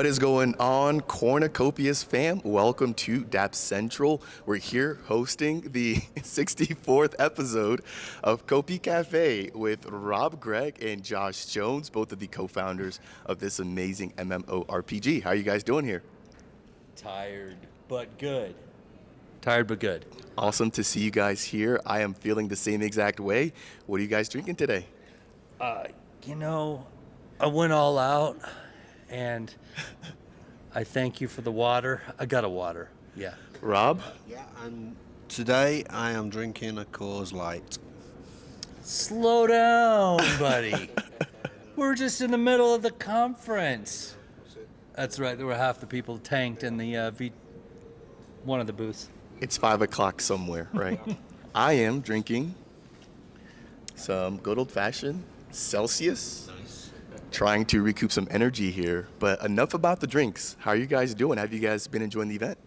What is going on, Cornucopias fam? Welcome to Dapp Central. We're here hosting the 64th episode of CopiCafe with Rob, Greig, and Josh Jones, both of the co-founders of this amazing MMORPG. How are you guys doing here? Tired, but good. Tired, but good. Awesome to see you guys here. I am feeling the same exact way. What are you guys drinking today? I went all out, and I thank you for the water. I got a water, yeah. Rob? Yeah, and today I am drinking a Coors Light. Slow down, buddy. We're just in the middle of the conference. That's right, there were half the people tanked in the one of the booths. It's 5 o'clock somewhere, right? I am drinking some good old-fashioned Celsius. Nice. Trying to recoup some energy here. But enough about the drinks. How are you guys doing? Have you guys been enjoying the event?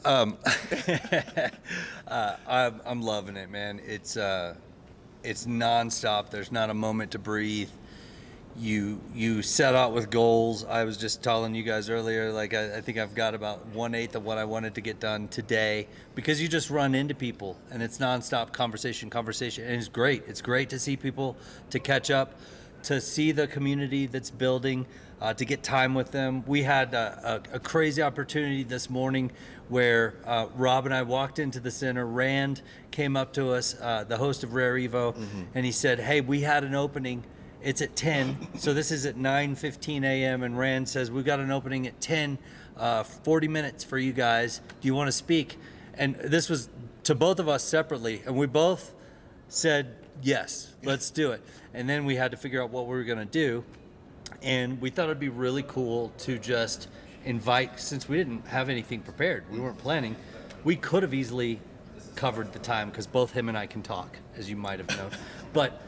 I'm loving it, man. It's nonstop. There's not a moment to breathe. You set out with goals. I was just telling you guys earlier, like I think I've got about 1/8 of what I wanted to get done today, because you just run into people and it's nonstop conversation, and it's great. It's great to see people, to catch up, to see the community that's building, to get time with them. We had a crazy opportunity this morning where Rob and I walked into the center. Rand came up to us, the host of Rare Evo, and he said, "Hey, we had an opening. It's at 10, so this is at 9:15 a.m. and Rand says, we've got an opening at 10, 40 minutes for you guys. Do you want to speak?" And this was to both of us separately, and we both said, yes, let's do it. And then we had to figure out what we were going to do, and we thought it'd be really cool to just invite, since we didn't have anything prepared, we weren't planning, we could have easily covered the time, because both him and I can talk, as you might have known. But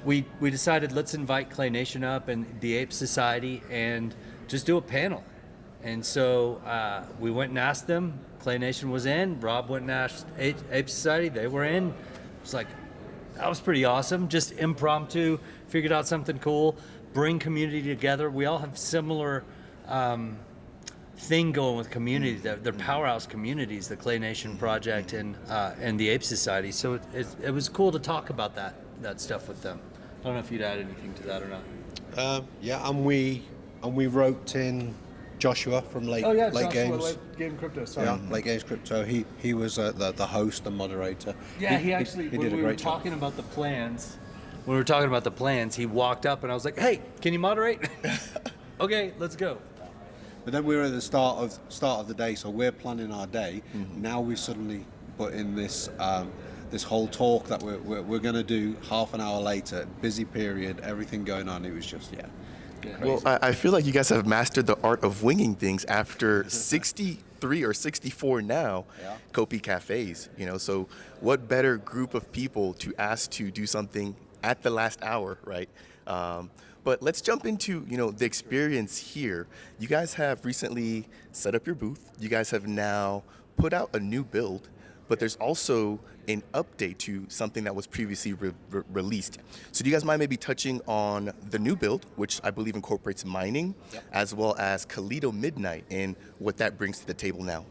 we decided, let's invite Clay Nation up and the Ape Society and just do a panel. And so we went and asked them. Clay Nation was in. Rob went and asked Ape Society. They were in. It was like, that was pretty awesome. Just impromptu, figured out something cool, bring community together. We all have similar thing going with communities. They're powerhouse communities, the Clay Nation Project and the Ape Society. So it was cool to talk about that stuff with them. I don't know if you'd add anything to that or not. And we roped in Joshua from Late Games. Late Game Crypto. Sorry. Yeah, Late Games Crypto. He was the host, the moderator. Yeah, he actually, he when did a we were great job. talking about the plans, he walked up and I was like, "Hey, can you moderate?" Okay, let's go. But then we were at the start of the day, so we're planning our day. Now we've suddenly put in this whole talk that we're going to do half an hour later. Busy period, everything going on. It was just crazy. Well, I feel like you guys have mastered the art of winging things after 63 or 64 now, Copi Cafes. So what better group of people to ask to do something at the last hour, right? But let's jump into, the experience here. You guys have recently set up your booth. You guys have now put out a new build, but there's also an update to something that was previously released. So do you guys mind maybe touching on the new build, which I believe incorporates mining, as well as Calido Midnight and what that brings to the table now?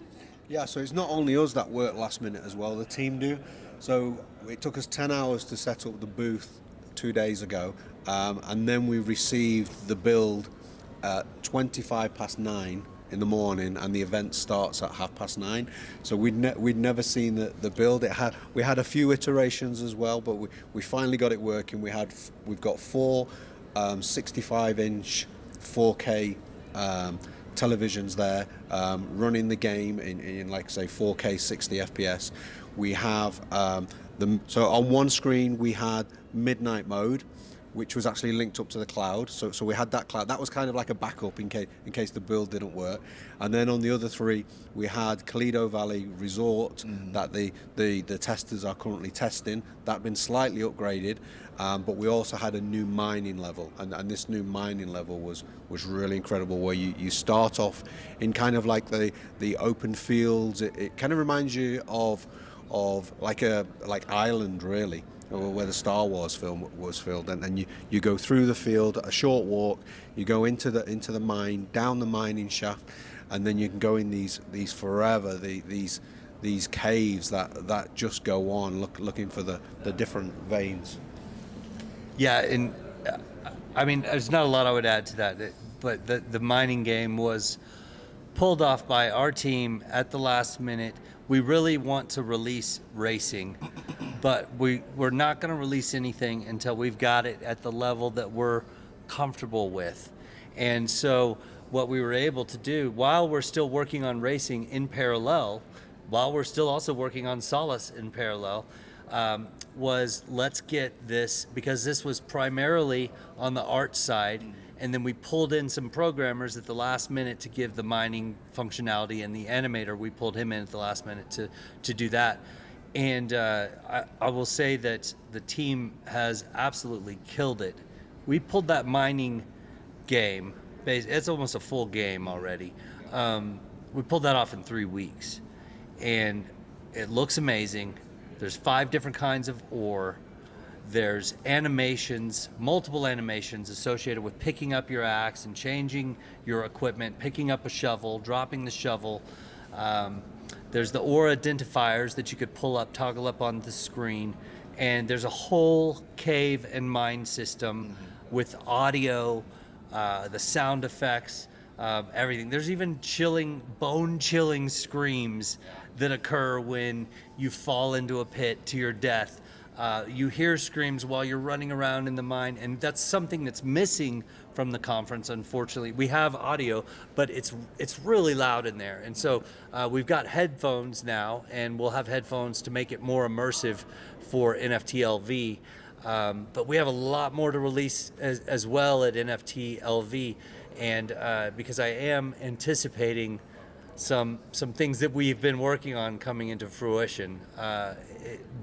Yeah, so it's not only us that work last minute as well, the team do. So it took us 10 hours to set up the booth 2 days ago, and then we received the build at 9:25 in the morning, and the event starts at 9:30. So we'd never seen the build. We had a few iterations as well, but we finally got it working. We've got 4 65-inch 4K televisions there, running the game in like say 4K 60 FPS. We have so on one screen we had midnight mode, which was actually linked up to the cloud. So we had that cloud. That was kind of like a backup in case the build didn't work. And then on the other 3, we had Calido Valley Resort that the testers are currently testing. That been slightly upgraded, but we also had a new mining level. And this new mining level was really incredible, where you start off in kind of like the open fields. It kind of reminds you of like Ireland, really. where the Star Wars film was filmed, and then you go through the field, a short walk, you go into the mine, down the mining shaft, and then you can go in these forever these caves that just go on looking for the different veins. Yeah, and I mean, there's not a lot I would add to that, but the mining game was pulled off by our team at the last minute. We really want to release racing, but we're not going to release anything until we've got it at the level that we're comfortable with. And so what we were able to do while we're still working on racing in parallel, while we're still also working on Solace in parallel, was let's get this, because this was primarily on the art side, and then we pulled in some programmers at the last minute to give the mining functionality, and the animator, we pulled him in at the last minute to do that. And I will say that the team has absolutely killed it. We pulled that mining game, it's almost a full game already. We pulled that off in 3 weeks, and it looks amazing. There's 5 different kinds of ore. There's animations, multiple animations associated with picking up your axe and changing your equipment, picking up a shovel, dropping the shovel. There's the ore identifiers that you could pull up, toggle up on the screen. And there's a whole cave and mine system with audio, the sound effects, everything. There's even bone-chilling screams that occur when you fall into a pit to your death. You hear screams while you're running around in the mine, and that's something that's missing from the conference, unfortunately. We have audio, but it's really loud in there. And so we've got headphones now, and we'll have headphones to make it more immersive for NFTLV. But we have a lot more to release as well at NFTLV, and because I am anticipating some things that we've been working on coming into fruition.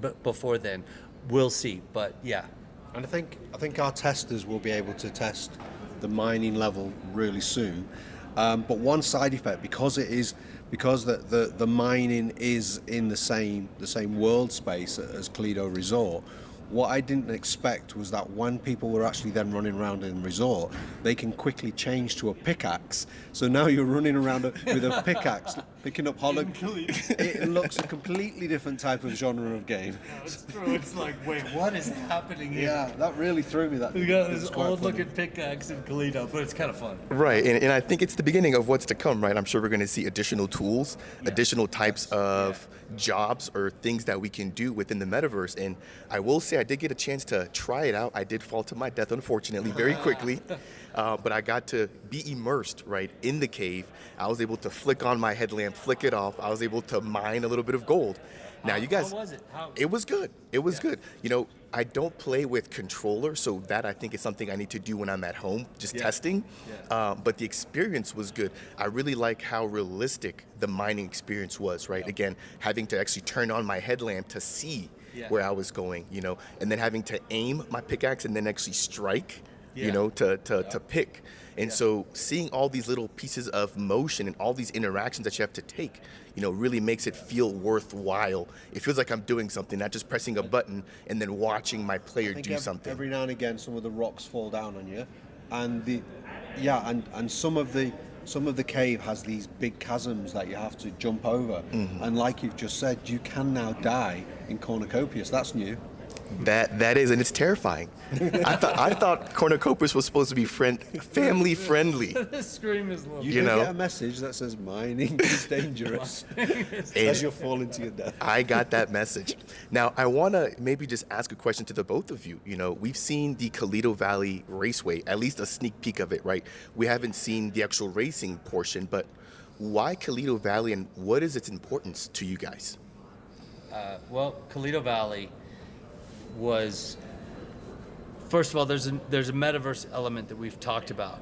But before then, we'll see. But yeah, and I think our testers will be able to test the mining level really soon. But one side effect, because the mining is in the same world space as Calido Resort. What I didn't expect was that when people were actually then running around in Resort, they can quickly change to a pickaxe. So now you're running around with a pickaxe, picking up it looks a completely different type of genre of game. Yeah, it's true. It's like, wait, what is happening here? Yeah, that really threw me. We got this old-looking pickaxe in Calido, but it's kind of fun. Right, and I think it's the beginning of what's to come, right? I'm sure we're going to see additional tools, additional types of jobs or things that we can do within the metaverse. And I will say I did get a chance to try it out. I did fall to my death, unfortunately, very quickly. But I got to be immersed, right, in the cave. I was able to flick on my headlamp, flick it off. I was able to mine a little bit of gold. Now, you guys, how was it? It was good. It was good. You know, I don't play with controller, so that I think is something I need to do when I'm at home, just testing. But the experience was good. I really like how realistic the mining experience was, right? Again, having to actually turn on my headlamp to see where I was going, you know, and then having to aim my pickaxe and then actually strike, you know, to pick. And so seeing all these little pieces of motion and all these interactions that you have to take, you know, really makes it feel worthwhile. It feels like I'm doing something, not just pressing a button and then watching my player do something. Every now and again, some of the rocks fall down on you, and and some of the cave has these big chasms that you have to jump over. And like you've just said, you can now die in Cornucopias. That's new. That is, and it's terrifying. I thought Cornucopias was supposed to be family friendly. The scream is low. You get a message that says mining is dangerous as you're falling to your death. I got that message. Now I want to maybe just ask a question to the both of you. You know, we've seen the Calido Valley Raceway, at least a sneak peek of it, right? We haven't seen the actual racing portion, but why Calido Valley, and what is its importance to you guys? Well, Calido Valley was, first of all, there's a metaverse element that we've talked about.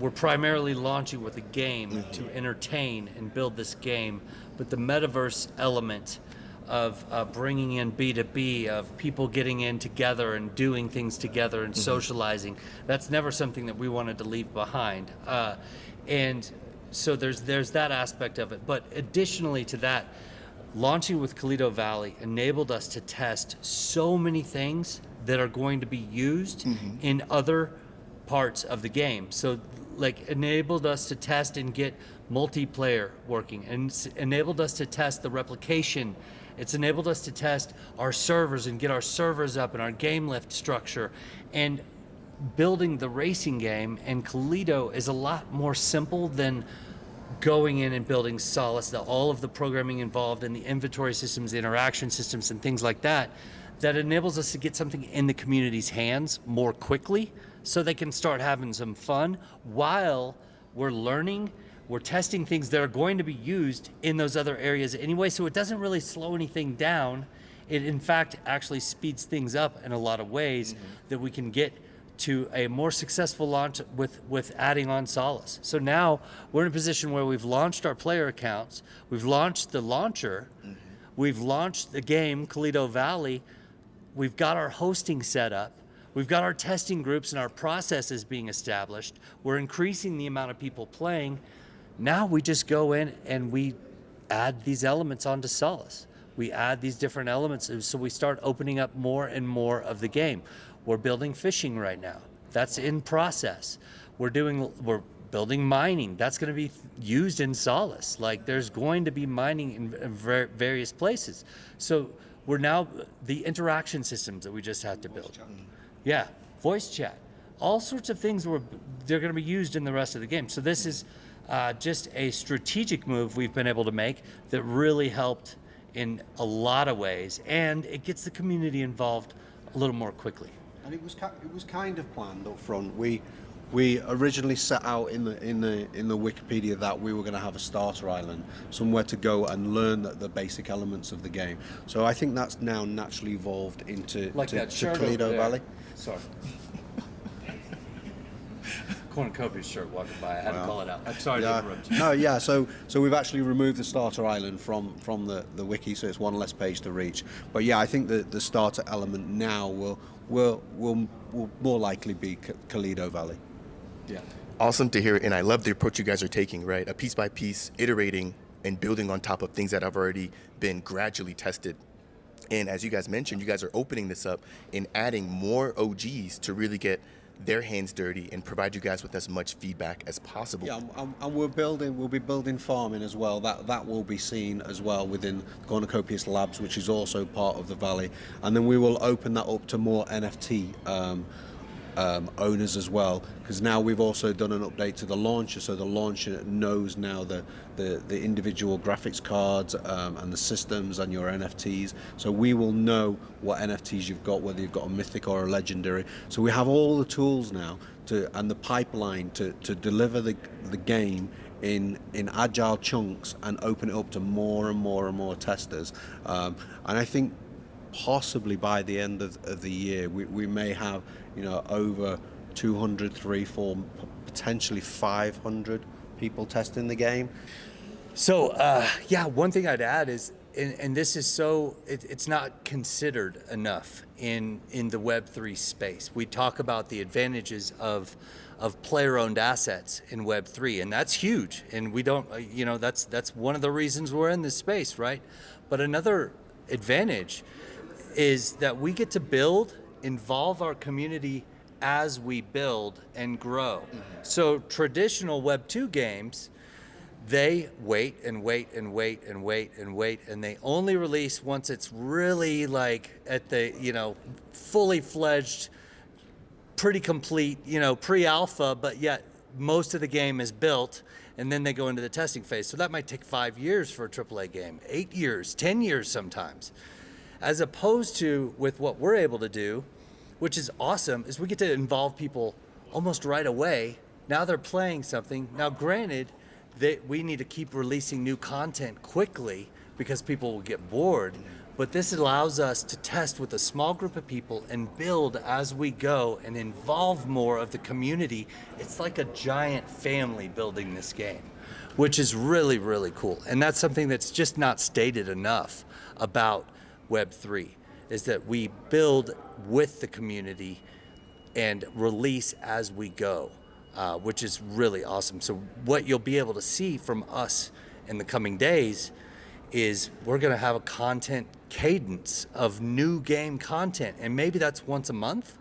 We're primarily launching with a game to entertain and build this game, but the metaverse element of bringing in B2B, of people getting in together and doing things together and socializing, that's never something that we wanted to leave behind. And so there's that aspect of it. But additionally to that, launching with Calido Valley enabled us to test so many things that are going to be used in other parts of the game. So like enabled us to test and get multiplayer working, and it's enabled us to test the replication. It's enabled us to test our servers and get our servers up and our game lift structure and building the racing game. And Calido is a lot more simple than going in and building Solace, all of the programming involved in the inventory systems, the interaction systems, and things like that, that enables us to get something in the community's hands more quickly so they can start having some fun while we're learning. We're testing things that are going to be used in those other areas anyway, so it doesn't really slow anything down. It, in fact, actually speeds things up in a lot of ways that we can get to a more successful launch with adding on Solace. So now we're in a position where we've launched our player accounts, we've launched the launcher, we've launched the game, Calido Valley, we've got our hosting set up, we've got our testing groups and our processes being established, we're increasing the amount of people playing. Now we just go in and we add these elements onto Solace. We add these different elements, so we start opening up more and more of the game. We're building fishing right now. That's in process. We're building mining. That's going to be used in Solace. Like there's going to be mining in various places. So we're now the interaction systems that we just had to build. Yeah, voice chat. All sorts of things they're going to be used in the rest of the game. So this is just a strategic move we've been able to make that really helped in a lot of ways, and it gets the community involved a little more quickly. And it was kind of planned up front. We originally set out in the Wikipedia that we were going to have a starter island, somewhere to go and learn the basic elements of the game. So I think that's now naturally evolved into like that shirt Calido over there. Valley. Sorry. Cornucopias shirt walking by. I had to call it out. I'm sorry to interrupt you. No, yeah. So we've actually removed the starter island from the wiki, so it's one less page to reach. But yeah, I think the starter element now will more likely be Calido Valley. Yeah. Awesome to hear, and I love the approach you guys are taking, right? A piece by piece, iterating and building on top of things that have already been gradually tested. And as you guys mentioned, you guys are opening this up and adding more OGs to really get their hands dirty and provide you guys with as much feedback as possible. Yeah, and we'll be building farming as well. That will be seen as well within Cornucopias Labs, which is also part of the Valley. And then we will open that up to more NFT owners as well, because now we've also done an update to the launcher, so the launcher knows now the individual graphics cards and the systems and your NFTs, so we will know what NFTs you've got, whether you've got a mythic or a legendary. So we have all the tools now and the pipeline to deliver the game in agile chunks and open it up to more and more and more testers. And I think possibly by the end of the year we may have over 200, 300, 400, potentially 500 people testing the game. So one thing I'd add is, and this is it's not considered enough in the Web3 space. We talk about the advantages of player-owned assets in Web3, and that's huge. And we don't, that's one of the reasons we're in this space, right? But another advantage is that we get to involve our community as we build and grow. So traditional Web 2 games, they wait and wait and wait and wait and wait, and they only release once it's really like at the, fully fledged, pretty complete, pre-alpha, but yet most of the game is built, and then they go into the testing phase. So that might take 5 years for a AAA game, 8 years, 10 years sometimes. As opposed to with what we're able to do, which is awesome, is we get to involve people almost right away. Now they're playing something. Now granted, we need to keep releasing new content quickly because people will get bored, but this allows us to test with a small group of people and build as we go and involve more of the community. It's like a giant family building this game, which is really, really cool. And that's something that's just not stated enough about Web3, is that we build with the community and release as we go, which is really awesome. So what you'll be able to see from us in the coming days is we're going to have a content cadence of new game content, and maybe that's once a month.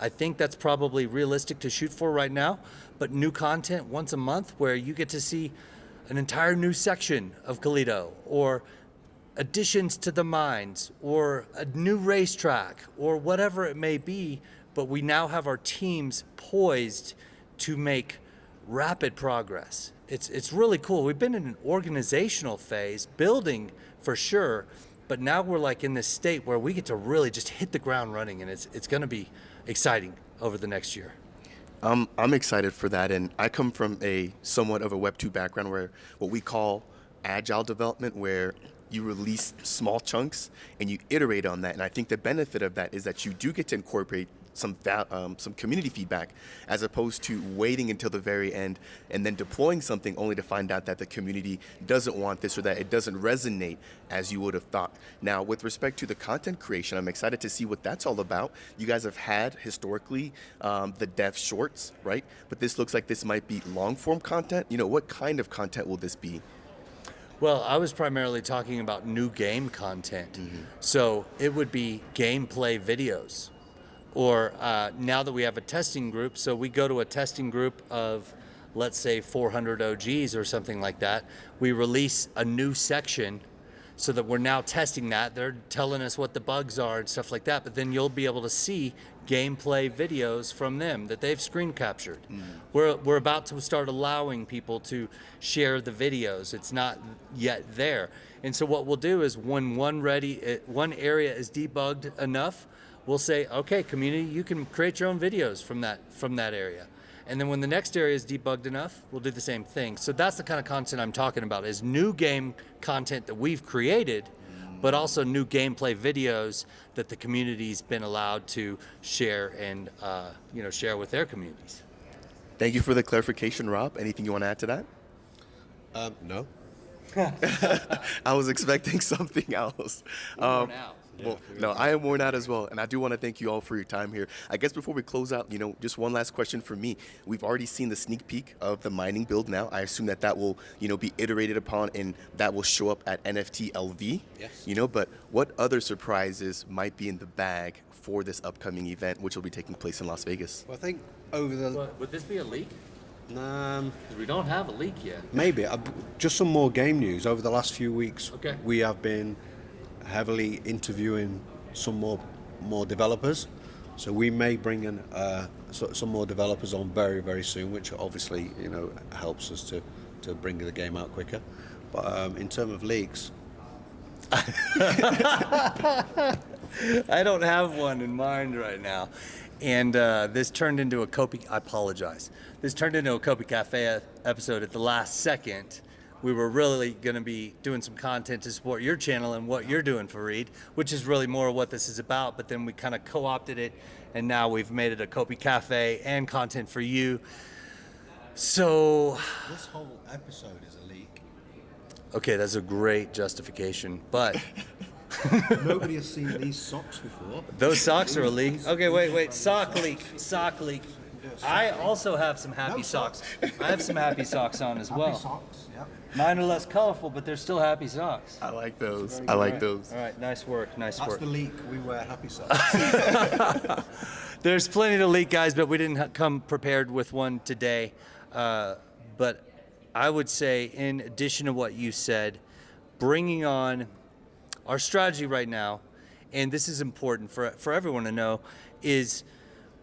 I think that's probably realistic to shoot for right now, but new content once a month where you get to see an entire new section of Calido, or additions to the mines, or a new racetrack, or whatever it may be, but we now have our teams poised to make rapid progress. It's really cool. We've been in an organizational phase, building for sure, but now we're like in this state where we get to really just hit the ground running, and it's going to be exciting over the next year. I'm excited for that, and I come from a somewhat of a Web 2 background where what we call agile development, where you release small chunks and you iterate on that. And I think the benefit of that is that you do get to incorporate some community feedback, as opposed to waiting until the very end and then deploying something only to find out that the community doesn't want this, or that it doesn't resonate as you would have thought. Now, with respect to the content creation, I'm excited to see what that's all about. You guys have had historically the dev shorts, right? But this looks like this might be long form content. What kind of content will this be? Well, I was primarily talking about new game content. So it would be gameplay videos. Or now that we have a testing group, so we go to a testing group of, let's say, 400 OGs or something like that. We release a new section so that we're now testing that. They're telling us what the bugs are and stuff like that, but then you'll be able to see gameplay videos from them that they've screen captured. We're about to start allowing people to share the videos. It's not yet there. And so what we'll do is when one area is debugged enough, we'll say, okay, community, you can create your own videos from that area. And then when the next area is debugged enough, we'll do the same thing. So that's the kind of content I'm talking about, is new game content that we've created, but also new gameplay videos that the community's been allowed to share and share with their communities. Thank you for the clarification, Rob. Anything you want to add to that? No. I was expecting something else. Worn out. Well, no, I am worn out as well, and I do want to thank you all for your time here. I guess before we close out, just one last question for me. We've already seen the sneak peek of the mining build now. I assume that will, be iterated upon, and that will show up at NFT LV. Yes. But what other surprises might be in the bag for this upcoming event, which will be taking place in Las Vegas? Well, I think over the... Would this be a leak? 'Cause we don't have a leak yet. maybe. Just some more game news. Over the last few weeks, Okay. we have been heavily interviewing some more developers. So we may bring in some more developers on very, very soon, which obviously, helps us to bring the game out quicker. But in terms of leaks... I don't have one in mind right now. And this turned into a Copi, I apologize. This turned into a CopiCafe episode at the last second. We were really going to be doing some content to support your channel and what you're doing, Farid, which is really more of what this is about. But then we kind of co-opted it, and now we've made it a CopiCafe and content for you. So This whole episode is a leak. okay, that's a great justification, but Nobody has seen these socks before. those socks are a leak. Okay, wait, sock leak. I also have some happy socks. I have some happy socks on as well. Socks, yeah. Mine are less colorful, but they're still happy socks. I like those. All right, nice work. That's the leak. We wear happy socks. There's plenty to leak, guys, but we didn't come prepared with one today. But I would say, in addition to what you said, bringing on our strategy right now, and this is important for everyone to know, is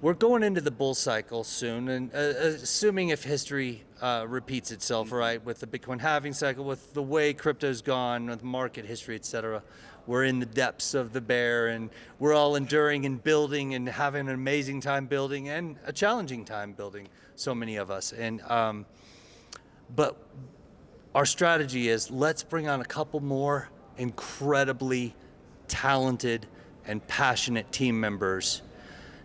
we're going into the bull cycle soon, and assuming if history repeats itself, right, with the Bitcoin halving cycle, with the way crypto's gone, with market history, etc., we're in the depths of the bear, and we're all enduring and building and having an amazing time building and a challenging time building, so many of us. And but our strategy is, let's bring on a couple more incredibly talented and passionate team members,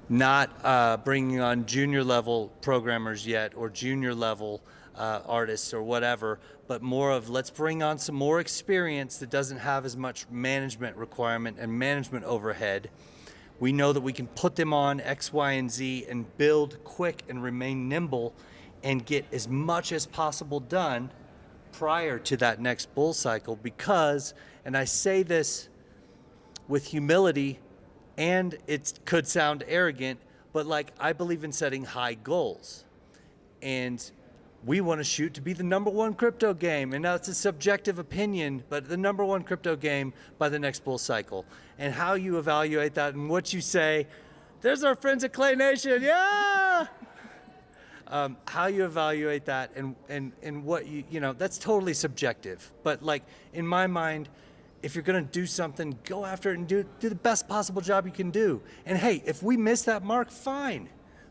not bringing on junior level programmers yet, or junior level artists or whatever, but more of, let's bring on some more experience that doesn't have as much management requirement and management overhead. We know that we can put them on X, Y, and Z and build quick and remain nimble and get as much as possible done, prior to that next bull cycle because, and I say this with humility, and it could sound arrogant, but like I believe in setting high goals. And we want to shoot to be the #1 crypto game. And now it's a subjective opinion, but the #1 crypto game by the next bull cycle. And how you evaluate that and what you say, there's our friends at Clay Nation, yeah! How you evaluate that and what you know, that's totally subjective. But like in my mind, if you're gonna do something, go after it and do the best possible job you can do. And hey, if we miss that mark, fine.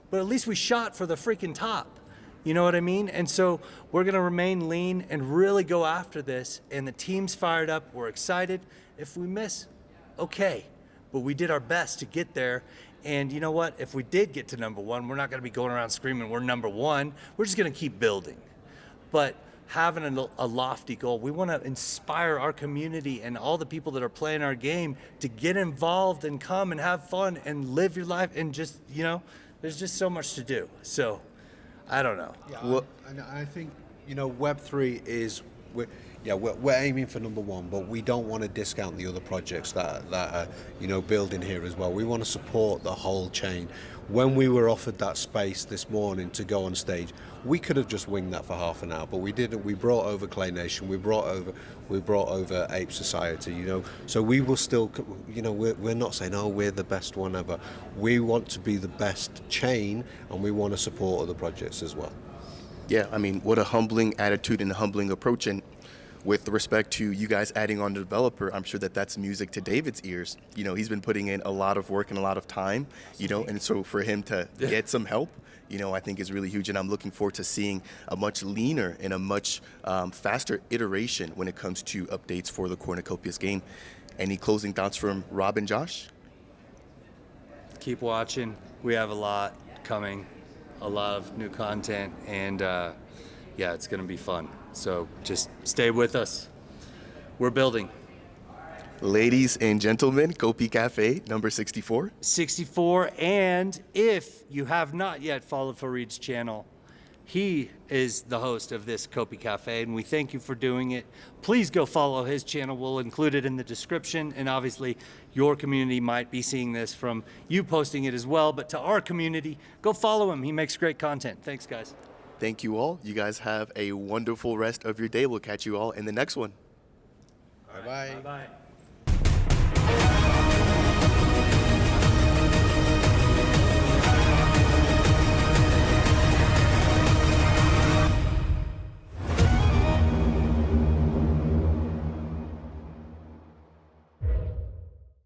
But at least we shot for the freaking top. You know what I mean? And so we're gonna remain lean and really go after this. And the team's fired up, we're excited. If we miss, okay. But we did our best to get there. And you know what? If we did get to #1, we're not gonna be going around screaming we're #1. We're just gonna keep building. But having a lofty goal, we wanna inspire our community and all the people that are playing our game to get involved and come and have fun and live your life and just, you know, there's just so much to do. So, I don't know. Yeah, well, and I think, you know, Web3 is, we're aiming for #1, but we don't want to discount the other projects that are, you know, building here as well. We want to support the whole chain. When we were offered that space this morning to go on stage, we could have just winged that for half an hour, but we didn't. We brought over Clay Nation, we brought over Ape Society, you know. So we will still, you know, we're not saying, oh, we're the best one ever. We want to be the best chain, and we want to support other projects as well. Yeah, I mean, what a humbling attitude and a humbling approach. And with respect to you guys adding on the developer, I'm sure that that's music to David's ears. You know, he's been putting in a lot of work and a lot of time, you know, and so for him to get some help, you know, I think is really huge. And I'm looking forward to seeing a much leaner and a much faster iteration when it comes to updates for the Cornucopias game. Any closing thoughts from Rob and Josh? Keep watching. We have a lot coming, a lot of new content, and yeah, it's gonna be fun. So just stay with us. We're building. Ladies and gentlemen, CopiCafe number 64. 64, and if you have not yet followed Farid's channel, he is the host of this CopiCafe, and we thank you for doing it. Please go follow his channel. We'll include it in the description, and obviously your community might be seeing this from you posting it as well, but to our community, go follow him. He makes great content. Thanks, guys. Thank you all. You guys have a wonderful rest of your day. We'll catch you all in the next one. Bye-bye. Bye-bye.